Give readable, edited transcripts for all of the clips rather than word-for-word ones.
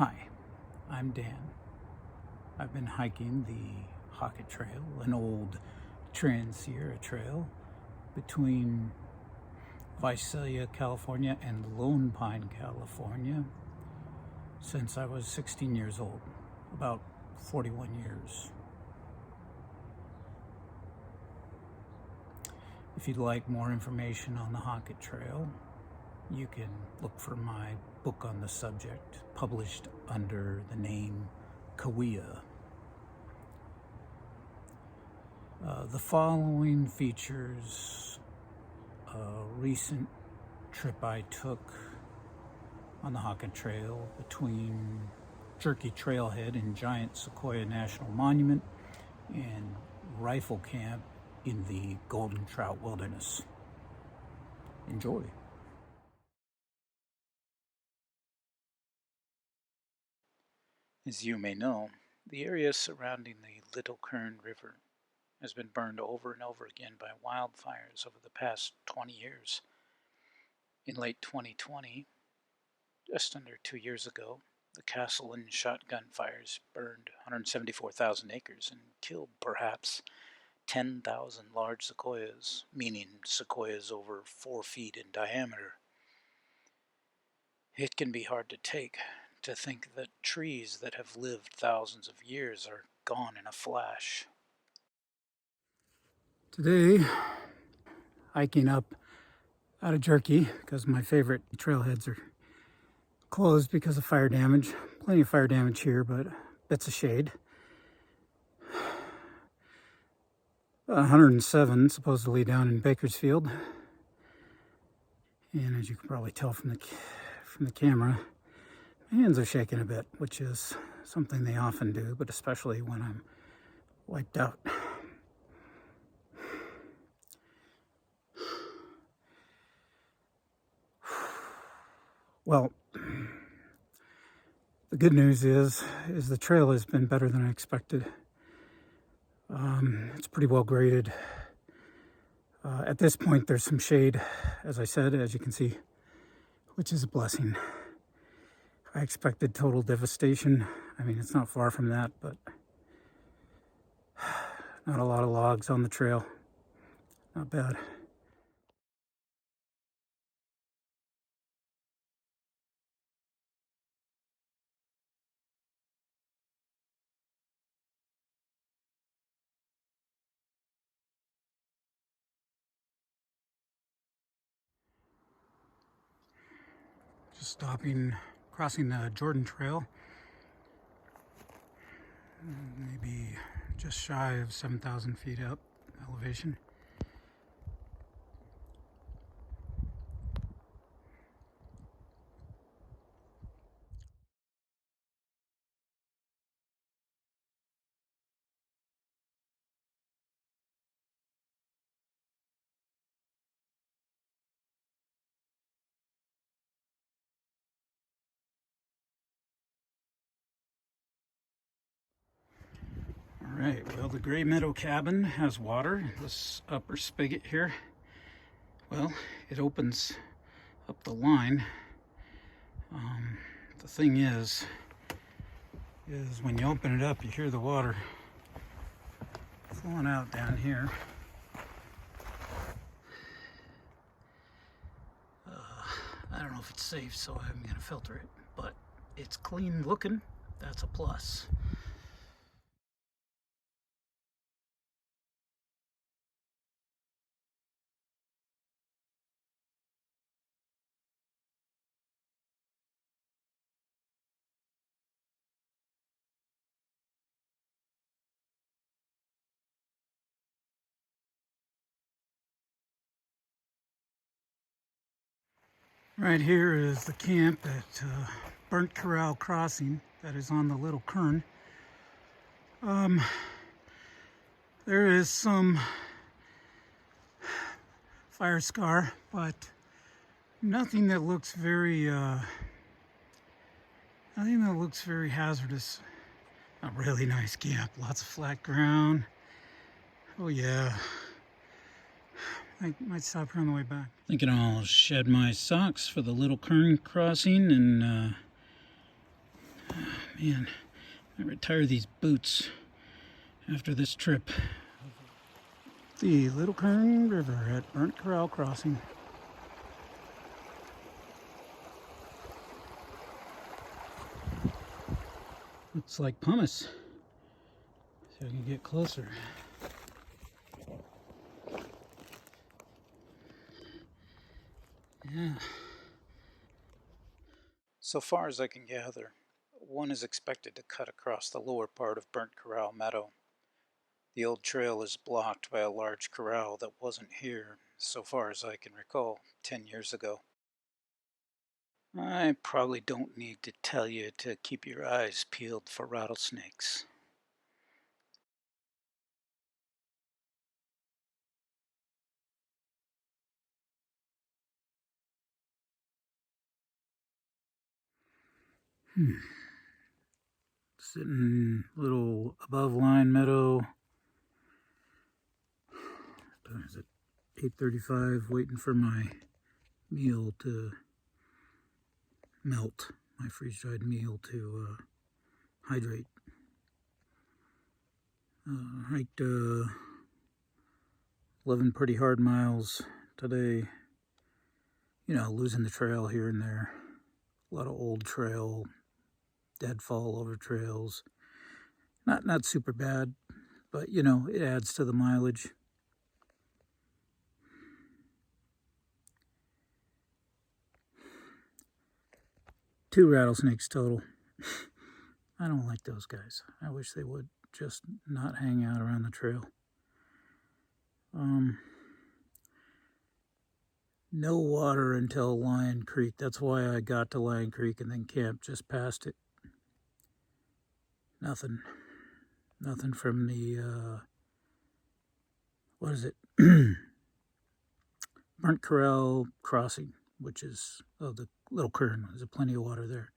Hi, I'm Dan. I've been hiking the Hockett Trail, an old Trans-Sierra trail between Visalia, California and Lone Pine, California since I was 16 years old, about 41 years. If you'd like more information on the Hockett Trail, you can look for my book on the subject, published under the name Kauai. The following features a recent trip I took on the Hockett Trail between Jerkey Trailhead and Giant Sequoia National Monument and Rifle Camp in the Golden Trout Wilderness. Enjoy. As you may know, the area surrounding the Little Kern River has been burned over and over again by wildfires over the past 20 years. In late 2020, just under 2 years ago, the Castle and Shotgun fires burned 174,000 acres and killed perhaps 10,000 large sequoias, meaning sequoias over 4 feet in diameter. It can be hard to take to think that trees that have lived thousands of years are gone in a flash. Today, hiking up out of Jerkey because my favorite trailheads are closed because of fire damage. Plenty of fire damage here, but bits of shade. 107 supposedly down in Bakersfield, and as you can probably tell from the camera, my hands are shaking a bit, which is something they often do, but especially when I'm wiped out. Well, the good news is the trail has been better than I expected. It's pretty well graded. At this point, there's some shade, as I said, as you can see, which is a blessing. I expected total devastation. I mean, it's not far from that, but not a lot of logs on the trail. Not bad. Just stopping, crossing the Jordan Trail. Maybe just shy of 7,000 feet up elevation. Alright, well, the Gray Meadow cabin has water. This upper spigot here, well, it opens up the line. The thing is when you open it up, you hear the water flowing out down here. I don't know if it's safe, so I'm going to filter it, but it's clean looking. That's a plus. Right here is the camp at Burnt Corral Crossing that is on the Little Kern. There is some fire scar, but nothing that looks very hazardous. A really nice camp, lots of flat ground. Oh yeah. I might stop here on the way back. Thinking I'll shed my socks for the Little Kern crossing and Man, I retire these boots after this trip. The Little Kern River at Burnt Corral Crossing. Looks like pumice. So I can get closer. Yeah. So far as I can gather, one is expected to cut across the lower part of Burnt Corral Meadow. The old trail is blocked by a large corral that wasn't here, so far as I can recall, 10 years ago. I probably don't need to tell you to keep your eyes peeled for rattlesnakes. Sitting a little above line meadow. Is it 8:35? Waiting for my meal to melt. My freeze-dried meal to hydrate. Hiked 11 pretty hard miles today. You know, losing the trail here and there. A lot of old trail, deadfall over trails. Not super bad, but you know, it adds to the mileage. Two rattlesnakes total. I don't like those guys. I wish they would just not hang out around the trail. No water until Lion Creek. That's why I got to Lion Creek and then camped just past it. Nothing from the, what is it? Burnt Corral Crossing, which is, the Little Kern. There's plenty of water there.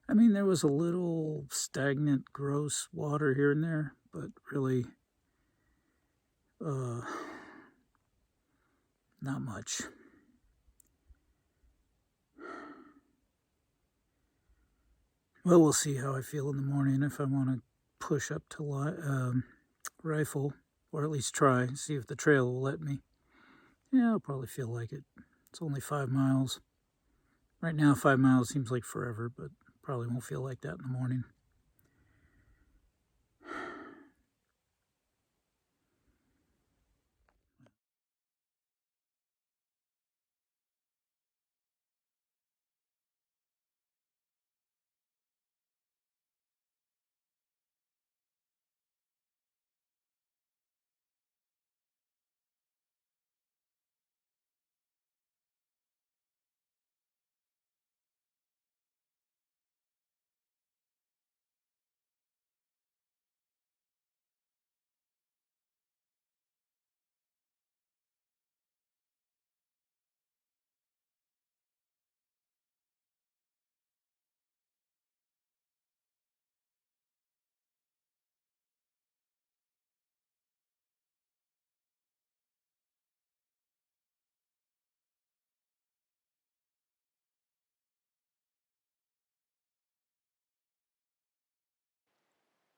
I mean, there was a little stagnant, gross water here and there, but really, not much. Well, we'll see how I feel in the morning, if I want to push up to rifle, or at least try, see if the trail will let me. Yeah, I'll probably feel like it. It's only 5 miles. Right now, 5 miles seems like forever, but probably won't feel like that in the morning.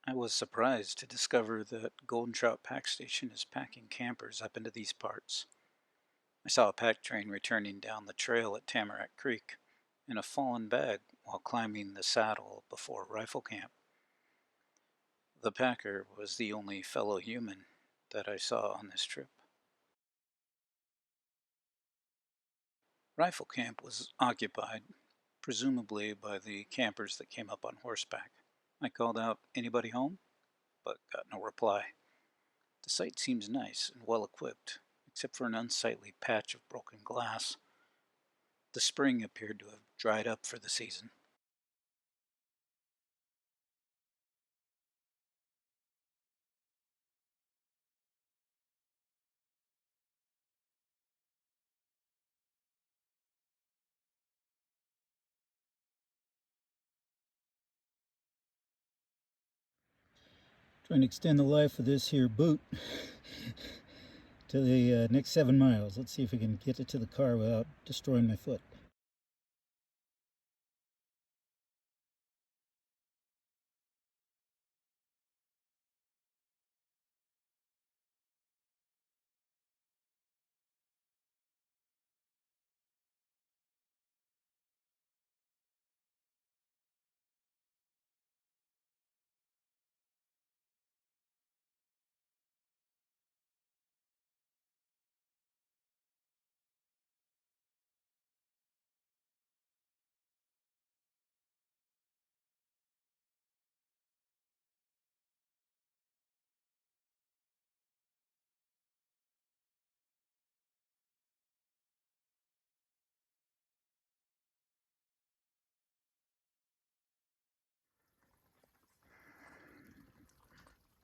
I was surprised to discover that Golden Trout Pack Station is packing campers up into these parts. I saw a pack train returning down the trail at Tamarack Creek in a fallen bag while climbing the saddle before rifle camp. The packer was the only fellow human that I saw on this trip. Rifle camp was occupied, presumably by the campers that came up on horseback. I called out, "Anybody home?" but got no reply. The site seems nice and well equipped, except for an unsightly patch of broken glass. The spring appeared to have dried up for the season. Trying to extend the life of this here boot to the next 7 miles. Let's see if we can get it to the car without destroying my foot.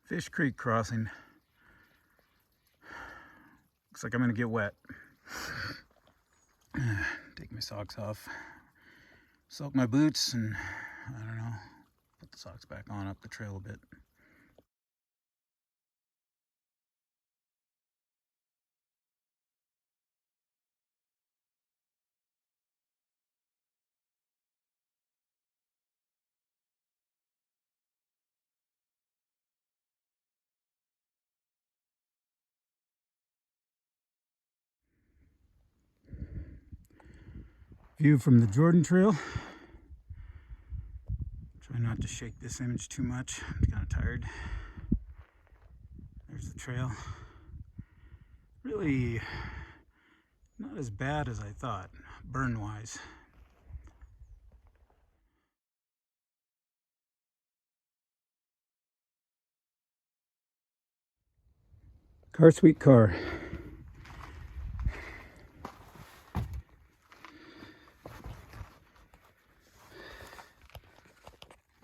Fish Creek crossing. Looks like I'm gonna get wet. Take my socks off, soak my boots, and I don't know, put the socks back on up the trail a bit. View from the Jordan Trail. Try not to shake this image too much. I'm kind of tired. There's the trail. Really not as bad as I thought, burn-wise. Car sweet car.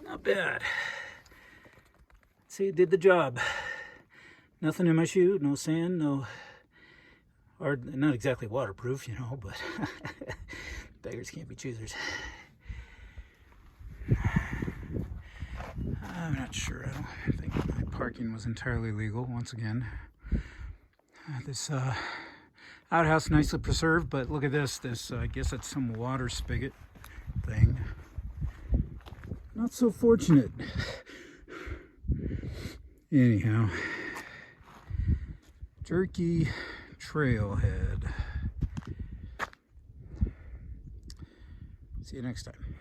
Not bad. See, it did the job. Nothing in my shoe, no sand, no, or not exactly waterproof, you know, but beggars can't be choosers. I'm not sure. I don't think my parking was entirely legal once again. This outhouse nicely preserved, but look at this. I guess it's some water spigot thing. Not so fortunate. Anyhow, Jerkey Trailhead. See you next time.